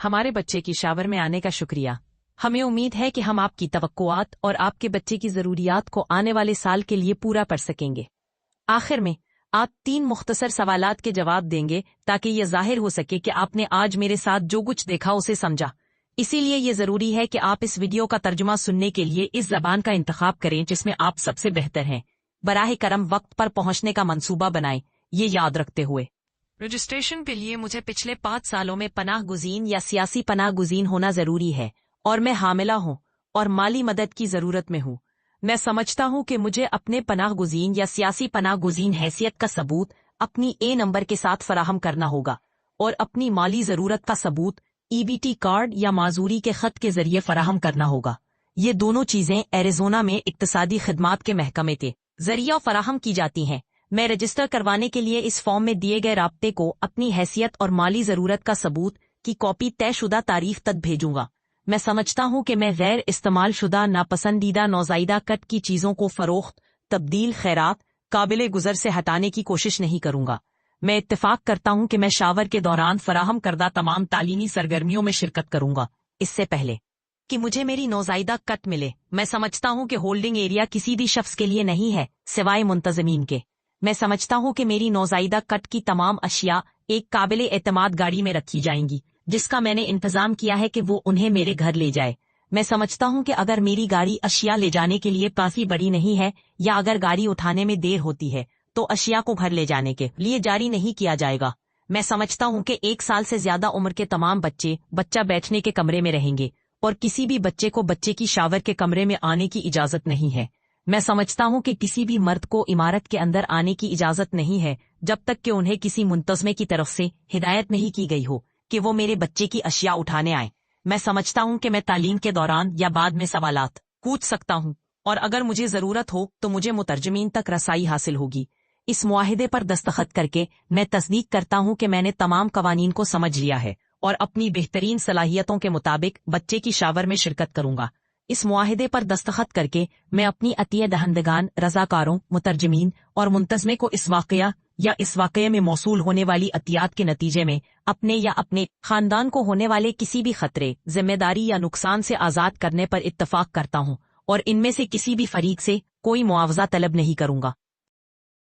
हमारे बच्चे की शावर में आने का शुक्रिया। हमें उम्मीद है कि हम आपकी तवक्कुआत और आपके बच्चे की ज़रूरियात को आने वाले साल के लिए पूरा कर सकेंगे। आखिर में आप 3 मुख्तसर सवालात के जवाब देंगे ताकि यह जाहिर हो सके कि आपने आज मेरे साथ जो कुछ देखा उसे समझा। इसीलिए ये ज़रूरी है कि आप इस वीडियो का तर्जुमा सुनने के लिए इस ज़बान का इंतखाब करें जिसमें आप सबसे बेहतर हैं। बराह करम वक्त पर पहुंचने का मंसूबा बनाएं, ये याद रखते हुए रजिस्ट्रेशन के लिए मुझे पिछले 5 सालों में पनाह गुज़ीन या सियासी पनाह गुज़ीन होना ज़रूरी है और मैं हामिला हूँ और माली मदद की ज़रूरत में हूँ। मैं समझता हूँ कि मुझे अपने पनाह गुज़ीन या सियासी पनाह गुज़ीन हैसियत का सबूत अपनी ए नंबर के साथ फराहम करना होगा और अपनी माली ज़रूरत का सबूत EBT कार्ड या माजूरी के खत के जरिए फराहम करना होगा। ये दोनों चीजें एरिज़ोना में इक्तसादी खिदमात के महकमे के जरिए फराहम की जाती हैं। मैं रजिस्टर करवाने के लिए इस फॉर्म में दिए गए राब्ते को अपनी हैसियत और माली ज़रूरत का सबूत की कॉपी तयशुदा तारीख तक भेजूंगा। मैं समझता हूँ कि मैं गैर इस्तेमाल शुदा नापसंदीदा नौज़ायदा कट की चीज़ों को फ़रोख्त, तब्दील, खैरात, काबिले गुज़र से हटाने की कोशिश नहीं करूँगा। मैं इत्तेफाक करता हूँ कि मैं शावर के दौरान फराहम करदा तमाम तालीमी सरगर्मियों में शिरकत करूँगा इससे पहले कि मुझे मेरी नौज़ायदा कट मिले। मैं समझता हूँ कि होल्डिंग एरिया किसी भी शख्स के लिए नहीं है सिवाय मुंतज़मीन के। मैं समझता हूँ कि मेरी नौज़ायदा कट की तमाम अशिया एक काबिले एतमाद गाड़ी में रखी जाएंगी जिसका मैंने इंतजाम किया है कि वो उन्हें मेरे घर ले जाए। मैं समझता हूँ कि अगर मेरी गाड़ी अशिया ले जाने के लिए काफी बड़ी नहीं है या अगर गाड़ी उठाने में देर होती है तो अशिया को घर ले जाने के लिए जारी नहीं किया जाएगा। मैं समझता हूँ कि 1 साल से ज्यादा उम्र के तमाम बच्चा बैठने के कमरे में रहेंगे और किसी भी बच्चे को बच्चे की शावर के कमरे में आने की इजाजत नहीं है। मैं समझता हूँ कि किसी भी मर्द को इमारत के अंदर आने की इजाजत नहीं है जब तक कि उन्हें किसी मुंतज़मे की तरफ से हिदायत नहीं की गई हो कि वो मेरे बच्चे की अशिया उठाने आए। मैं समझता हूँ कि मैं तालीम के दौरान या बाद में सवालात पूछ सकता हूँ और अगर मुझे जरूरत हो तो मुझे मुतरजमीन तक रसाई हासिल होगी। इस मुआहिदे पर दस्तखत करके मैं तस्दीक करता हूँ कि मैंने तमाम कवानीन को समझ लिया है और अपनी बेहतरीन सलाहियतों के मुताबिक बच्चे की शावर में शिरकत करूंगा। इस मुआहिदे पर दस्तखत करके मैं अपनी अतिया दहंदगान, रजाकारों, मुतरजमीन और मुंतज़मे को इस वाक़या या इस वाक़ये में मौसूल होने वाली अतियात के नतीजे में अपने या अपने खानदान को होने वाले किसी भी खतरे, जिम्मेदारी या नुकसान से आज़ाद करने पर इत्तफाक करता हूँ और इनमें से किसी भी फरीक से कोई मुआवजा तलब नहीं करूंगा।